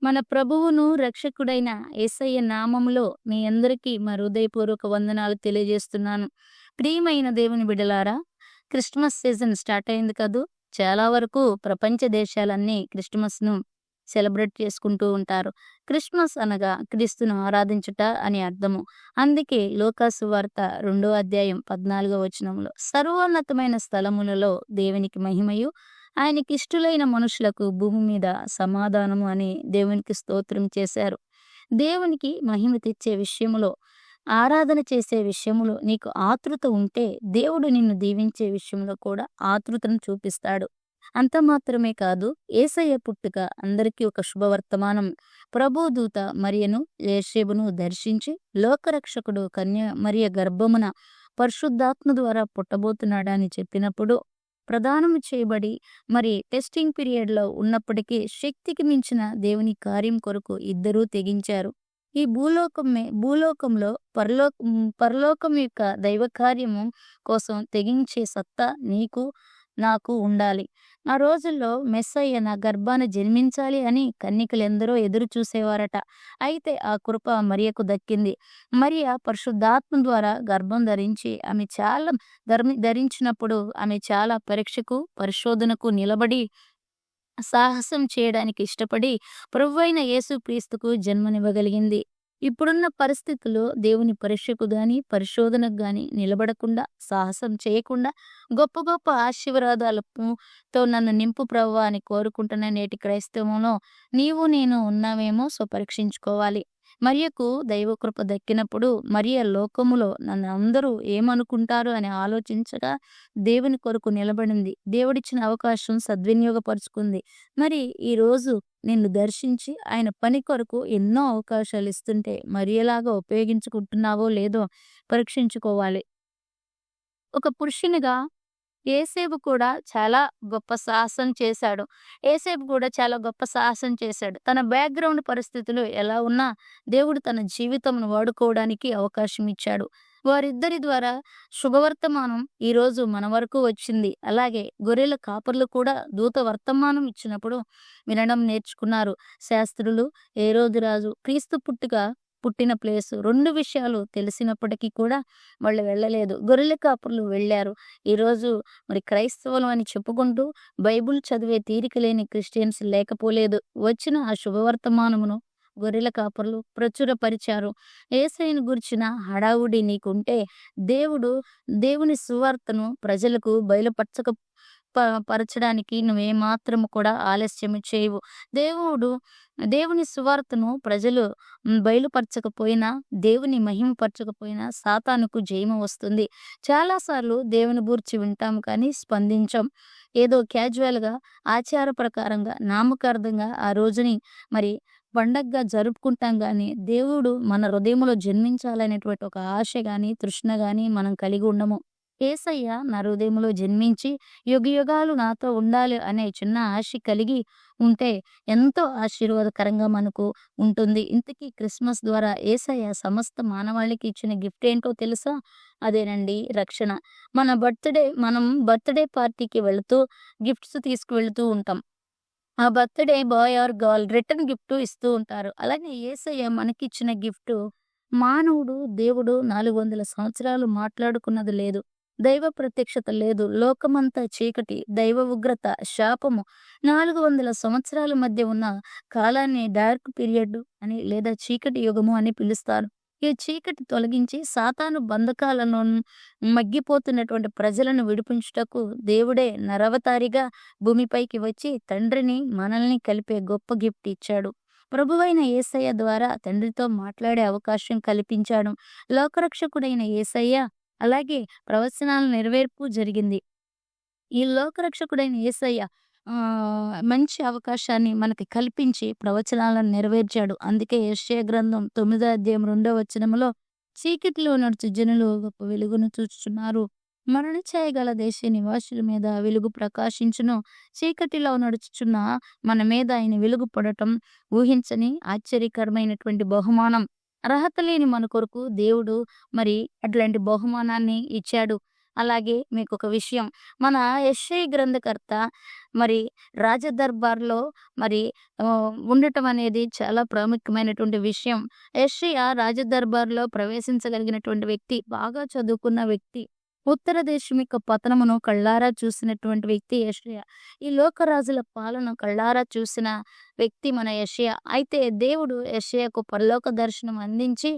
మన ప్రభువును, రక్షకుడైన యేసయ్య నామములో మీ అందరికీ మా హృదయపూర్వక వందనాలు తెలియజేస్తున్నాను. ప్రియమైన దేవుని బిడ్డలారా, క్రిస్మస్ సీజన్ స్టార్ట్ అయింది కదూ! చాలా వరకు ప్రపంచ దేశాలన్నీ క్రిస్టమస్‌ను సెలబ్రేట్ చేసుకుంటూ ఉంటారు. క్రిస్మస్ అనగా క్రీస్తును ఆరాధించుట అని అర్థము. అందుకే లూకా సువార్త 2 అధ్యాయం 14 వచనంలో సర్వోన్నతమైన స్థలములలో దేవునికి మహిమయు, ఆయనకిష్టులైన మనుషులకు భూమి మీద సమాధానము అని దేవునికి స్తోత్రం చేశారు. దేవునికి మహిమ తెచ్చే విషయములో, ఆరాధన చేసే విషయములో నీకు ఆతృత ఉంటే, దేవుడు నిన్ను దీవించే విషయంలో కూడా ఆతృతను చూపిస్తాడు. అంత మాత్రమే కాదు, యేసయ్య పుట్టుక అందరికీ ఒక శుభవర్తమానం. ప్రభుదూత మరియను, యోసేపును దర్శించి, లోకరక్షకుడు కన్య మరియ గర్భమున పరిశుద్ధాత్మ ద్వారా పుట్టబోతున్నాడని చెప్పినప్పుడు, ప్రదానము చేయబడి టెస్టింగ్ పీరియడ్‌లో ఉన్నప్పటికీ శక్తికి మించిన దేవుని కార్యం కొరకు ఇద్దరూ తెగించారు. ఈ భూలోకంలో పరలోకం యొక్క దైవ కార్యము కోసం తెగించే సత్తా నీకు, నాకు ఉండాలి. ఆ రోజుల్లో మెస్సయ్య నా గర్భాన జన్మించాలి అని కన్యకలెందరో ఎదురు చూసేవారట. అయితే ఆ కృప మరియకు దక్కింది. మరియ పరిశుద్ధాత్మ ద్వారా గర్భం ధరించి ధరించినప్పుడు ఆమె చాలా పరీక్షకు, పరిశోధనకు నిలబడి సాహసం చేయడానికి ఇష్టపడి ప్రభువైన యేసుక్రీస్తుకు జన్మనివ్వగలిగింది. ఇప్పుడున్న పరిస్థితుల్లో దేవుని పరీక్షకు గాని, పరిశోధనకు గాని నిలబడకుండా, సాహసం చేయకుండా, గొప్ప గొప్ప తో నన్ను నింపు ప్రభువా అని కోరుకుంటున్న నేటి క్రైస్తవంలో నీవు నేను ఉన్నామేమో పరీక్షించుకోవాలి. మరియకు దైవకృప దక్కినప్పుడు మరియ లోకములో నన్ను అందరూ ఏమనుకుంటారు అని ఆలోచించగా దేవుని కొరకు నిలబడింది. దేవుడిచ్చిన అవకాశం సద్వినియోగపరుచుకుంది. మరి ఈరోజు నిన్ను దర్శించి ఆయన పని కొరకు ఎన్నో అవకాశాలు ఇస్తుంటే మరి ఎలాగా ఉపయోగించుకుంటున్నావో లేదో పరీక్షించుకోవాలి. ఒక పురుషునిగా యేసేపు కూడా చాలా గొప్ప సాహసం చేశాడు. యేసేపు కూడా చాలా గొప్ప సాహసం చేశాడు. తన బ్యాక్‌గ్రౌండ్ పరిస్థితులు ఎలా ఉన్నా దేవుడు తన జీవితంను వాడుకోవడానికి అవకాశం ఇచ్చాడు. వారిద్దరి ద్వారా శుభవర్తమానం ఈరోజు మన వరకు వచ్చింది. అలాగే గొర్రెల కాపర్లు కూడా దూత వర్తమానం ఇచ్చినప్పుడు వినడం నేర్చుకున్నారు. శాస్త్రులు, హేరోదు రాజు క్రీస్తు పుట్టిన ప్లేసు 2 విషయాలు తెలిసినప్పటికీ కూడా వాళ్ళు వెళ్ళలేదు. గొర్రెల కాపరులు వెళ్ళారు. ఈరోజు క్రైస్తవులం అని చెప్పుకుంటూ బైబిల్ చదివే తీరిక లేని క్రిస్టియన్స్ లేకపోలేదు. వచ్చిన ఆ శుభవర్తమానమును గొర్రెల కాపరులు ప్రచురపరిచారు. యేసయ్యను గూర్చిన హడావుడి నీకుంటే దేవుని సువార్తను ప్రజలకు పరచడానికి నువ్వేమాత్రము కూడా ఆలస్యము చేయవు. దేవుని సువార్తను ప్రజలు బయలుపరచకపోయినా, దేవుని మహిమపరచకపోయినా సాతానుకు జయము వస్తుంది. చాలా సార్లు దేవుని గూర్చి వింటాం కానీ స్పందించం. ఏదో క్యాజువల్‌గా, ఆచార ప్రకారంగా, నామకార్థంగా ఆ రోజుని పండగగా జరుపుకుంటాం గానీ, దేవుడు మన హృదయంలో జన్మించాలనేటువంటి ఒక ఆశ గాని, తృష్ణ గాని మనం కలిగి ఉండము. యేసయ్య నా హృదయంలో జన్మించి యుగయుగాలు నాతో ఉండాలి అనే చిన్న ఆశ కలిగి ఉంటే ఎంతో ఆశీర్వాదకరంగా మనకు ఉంటుంది. ఇంతకీ క్రిస్మస్ ద్వారా యేసయ్య సమస్త మానవాళికి ఇచ్చిన గిఫ్ట్ ఏంటో తెలుసా? అదేనండి రక్షణ. మనం బర్త్‌డే పార్టీకి వెళుతూ గిఫ్ట్స్ తీసుకువెళుతూ ఉంటాం. ఆ birthday boy or girl return gift ఇస్తూ ఉంటారు. అలాగే యేసయ్య మనకిచ్చిన గిఫ్ట్ దేవుడు 400 సంవత్సరాలు మాట్లాడుకున్నది లేదు. దైవ ప్రత్యక్షత లేదు. లోకమంతా చీకటి, దైవ ఉగ్రత, శాపము. 400 సంవత్సరాల మధ్య ఉన్న కాలాన్ని డార్క్ పీరియడ్ అని లేదా చీకటి యుగము అని పిలుస్తారు. ఈ చీకటి తొలగించి సాతాను బంధకాలను మగ్గిపోతున్నటువంటి ప్రజలను విడిపించుటకు దేవుడే నరవతారిగా భూమిపైకి వచ్చి తండ్రిని, మనల్ని కలిపే గొప్ప గిఫ్ట్ ఇచ్చాడు. ప్రభువైన యేసయ్య ద్వారా తండ్రితో మాట్లాడే అవకాశం కల్పించాడు. లోకరక్షకుడైన యేసయ్య అలాగే ప్రవచనాల నెరవేర్పు జరిగింది. ఈ లోకరక్షకుడైన యేసయ్య మంచి అవకాశాన్ని మనకి కల్పించి ప్రవచనాలను నెరవేర్చాడు. అందుకే యెషయా గ్రంథం 9 అధ్యాయం 2 వచనంలో చీకటిలో నడుచు జనులు గొప్ప వెలుగును చూచుచున్నారు. మరణ ఛాయ గల దేశ నివాసుల మీద వెలుగు ప్రకాశించును. చీకటిలో నడుచుచున్న మన మీద ఆయన వెలుగు పడటం ఊహించని ఆశ్చర్యకరమైనటువంటి బహుమానం. అర్హత లేని మన కొరకు దేవుడు అట్లాంటి బహుమానాన్ని ఇచ్చాడు. అలాగే మీకొక విషయం, మన యెషయా గ్రంథకర్త మరి రాజదర్బార్‌లో మరి ఉండటం అనేది చాలా ప్రాముఖ్యమైనటువంటి విషయం. యెషయా రాజదర్బార్‌లో ప్రవేశించగలిగినటువంటి వ్యక్తి, బాగా చదువుకున్న వ్యక్తి. ఉత్తర దేశం యొక్క పతనమును కళ్ళారా చూసినటువంటి వ్యక్తి యెషయా. ఈ లోకరాజుల పాలన కళ్ళారా చూసిన వ్యక్తి మన యెషయా. అయితే దేవుడు యెషయాకు పరలోక దర్శనం అందించి,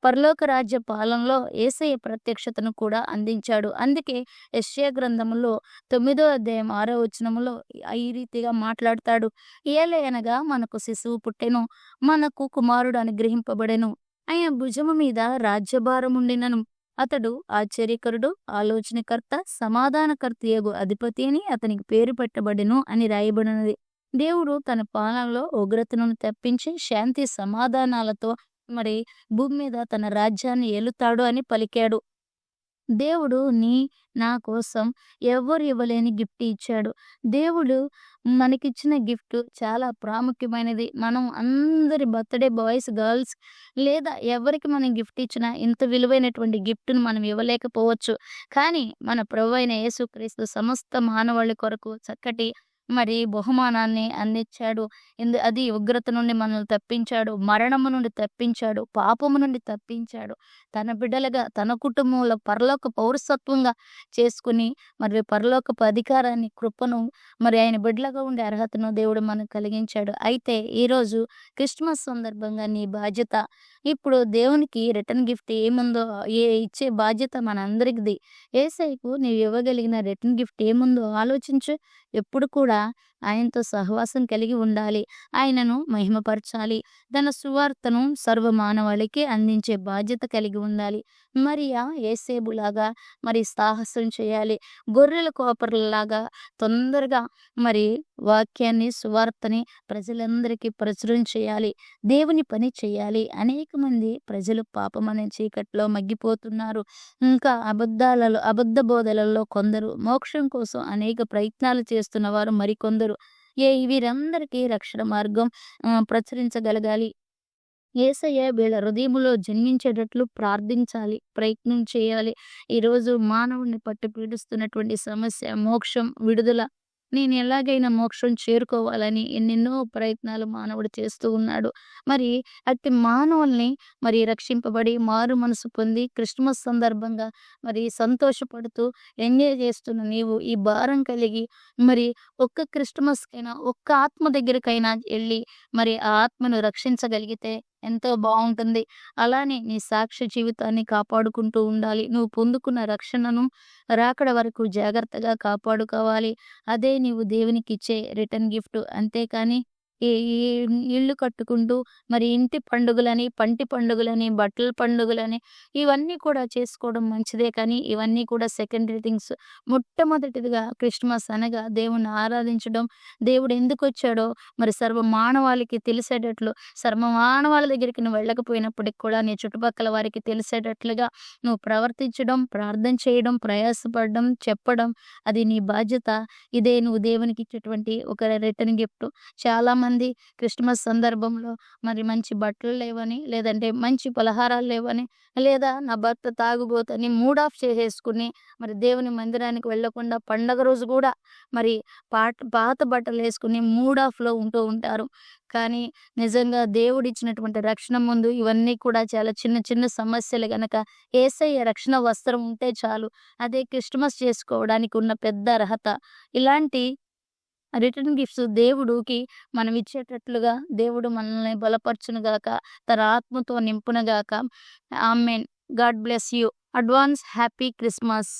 పరలోక రాజ్య పాలనలో యేసయ్య ప్రత్యక్షతను కూడా అందించాడు. అందుకే యెషయా గ్రంథములో 9వ అధ్యాయం 6వ వచనములో ఈ రీతిగా మాట్లాడతాడు. ఏలయనగా మనకు శిశువు పుట్టెను, మనకు కుమారుడు అనుగ్రహింపబడెను. ఆయన భుజము మీద రాజ్యభారముండినను. అతడు ఆశ్చర్యకరుడు, ఆలోచనకర్త, సమాధానకర్తయగు అధిపతి అని అతనికి పేరు పెట్టబడెను అని రాయబడినది. దేవుడు తన పాలనలో ఉగ్రతను తప్పించి శాంతి సమాధానాలతో మరి భూమి మీద తన రాజ్యాన్ని ఏలుతాడు అని పలికాడు. దేవుడు నా కోసం ఎవ్వరు ఇవ్వలేని గిఫ్ట్ ఇచ్చాడు. దేవుడు మనకిచ్చిన గిఫ్ట్ చాలా ప్రాముఖ్యమైనది. మనం అందరి బర్త్‌డే బాయ్స్, గర్ల్స్ లేదా ఎవరికి మనం గిఫ్ట్ ఇచ్చినా ఇంత విలువైనటువంటి గిఫ్ట్‌ను మనం ఇవ్వలేకపోవచ్చు. కానీ మన ప్రభువైన యేసుక్రీస్తు సమస్త మానవాళి కొరకు చక్కటి మరి బహుమానాన్ని అందించాడు. అది ఉగ్రత నుండి మనల్ని తప్పించాడు. మరణము నుండి తప్పించాడు. పాపము నుండి తప్పించాడు. తన బిడ్డలుగా, తన కుటుంబంలో పరలోక పౌరసత్వంగా చేసుకుని మరి పరలోకపు అధికారాన్ని, కృపను మరి ఆయన బిడ్డలుగా ఉండే అర్హతను దేవుడు మనకు కలిగించాడు. అయితే ఈరోజు క్రిస్మస్ సందర్భంగా నీ బాధ్యత, ఇప్పుడు దేవునికి రిటర్న్ గిఫ్ట్ ఏముందో ఇచ్చే బాధ్యత మనందరికిది. యేసయ్యకు నీవు ఇవ్వగలిగిన రిటర్న్ గిఫ్ట్ ఏముందో ఆలోచించు. ఎప్పుడు కూడా ఆయనతో సహవాసం కలిగి ఉండాలి. ఆయనను మహిమపరచాలి. తన సువార్తను సర్వమానవాళికి అందించే బాధ్యత కలిగి ఉండాలి. మరియా యేసేబులాగా మరి సాహసం చేయాలి. గొర్రెల కాపరులలాగా తొందరగా మరి వాక్యాన్ని, సువార్తని ప్రజలందరికీ ప్రచురం చేయాలి. దేవుని పని చేయాలి. అనేక మంది ప్రజలు పాపం అనే చీకట్లో మగ్గిపోతున్నారు. ఇంకా అబద్ధ బోధలలో కొందరు, మోక్షం కోసం అనేక ప్రయత్నాలు చేస్తున్న వారు మరికొందరు. వీరందరికీ రక్షణ మార్గం ప్రచురించగలగాలి. యేసయ్య వీళ్ళ హృదయములో జన్మించేటట్లు ప్రార్థించాలి, ప్రయత్నం చేయాలి. ఈరోజు మానవుడిని పట్టి పీడిస్తున్నటువంటి సమస్య మోక్షం, విడుదల. నేను ఎలాగైనా మోక్షం చేరుకోవాలని ఎన్నెన్నో ప్రయత్నాలు మానవుడు చేస్తూ ఉన్నాడు. మరి అట్టి మానవుల్ని మరి రక్షింపబడి మారు మనసు పొంది క్రిస్మస్ సందర్భంగా మరి సంతోషపడుతూ ఎంజాయ్ చేస్తున్న నీవు ఈ భారం కలిగి మరి ఒక్క క్రిస్టమస్‌కైనా, ఒక్క ఆత్మ దగ్గరికైనా ఎళ్లి మరి ఆ ఆత్మను రక్షించగలిగితే ఎంతో బావుంటుంది. అలానే నీ సాక్ష్య జీవితాన్ని కాపాడుకుంటూ ఉండాలి. నువ్వు పొందుకున్న రక్షణను రాకడ వరకు జాగ్రత్తగా కాపాడుకోవాలి. అదే నీవు దేవునికిచ్చే రిటర్న్ గిఫ్ట్. అంతేకాని ఈ ఈ ఇల్లు కట్టుకుంటూ మరి ఇంటి పండుగలని, పంటి పండుగలని, బట్టల పండుగలని ఇవన్నీ కూడా చేసుకోవడం మంచిదే కానీ ఇవన్నీ కూడా సెకండరీ థింగ్స్. మొట్టమొదటిదిగా క్రిస్మస్ అనగా దేవుణ్ణి ఆరాధించడం, దేవుడు ఎందుకొచ్చాడో మరి సర్వ మానవాళికి తెలిసేటట్లు, సర్వ మానవాళి దగ్గరికి నువ్వు వెళ్ళకపోయినప్పటికి కూడా నీ చుట్టుపక్కల వారికి తెలిసేటట్లుగా నువ్వు ప్రవర్తించడం, ప్రార్థన చేయడం, ప్రయాసపడడం, చెప్పడం అది నీ బాధ్యత. ఇదే నువ్వు దేవునికి ఇచ్చేటువంటి ఒక రిటర్న్ గిఫ్ట్. చాలామంది క్రిస్మస్ సందర్భంలో మరి మంచి బట్టలు లేవని, లేదంటే మంచి పలహారాలు లేవని, లేదా నా భర్త తాగుబోతని మూడ్ ఆఫ్ చేసేసుకుని మరి దేవుని మందిరానికి వెళ్ళకుండా పండగ రోజు కూడా మరి పాత బట్టలేసుకుని మూడ్ ఆఫ్‌లో ఉంటూ ఉంటారు. కానీ నిజంగా దేవుడిచ్చినటువంటి రక్షణ ముందు ఇవన్నీ కూడా చాలా చిన్న చిన్న సమస్యలు గనక యేసయ్య రక్షణ వస్త్రం ఉంటే చాలు. అదే క్రిస్టమస్ చేసుకోవడానికి ఉన్న పెద్ద అర్హత. ఇలాంటి రిటర్న్ గిఫ్ట్స్ దేవుడికి మనం ఇచ్చేటట్లుగా దేవుడు మనల్ని బలపరచునుగాక. తన ఆత్మతో నింపునుగాక. Amen. God bless you. Advance happy Christmas.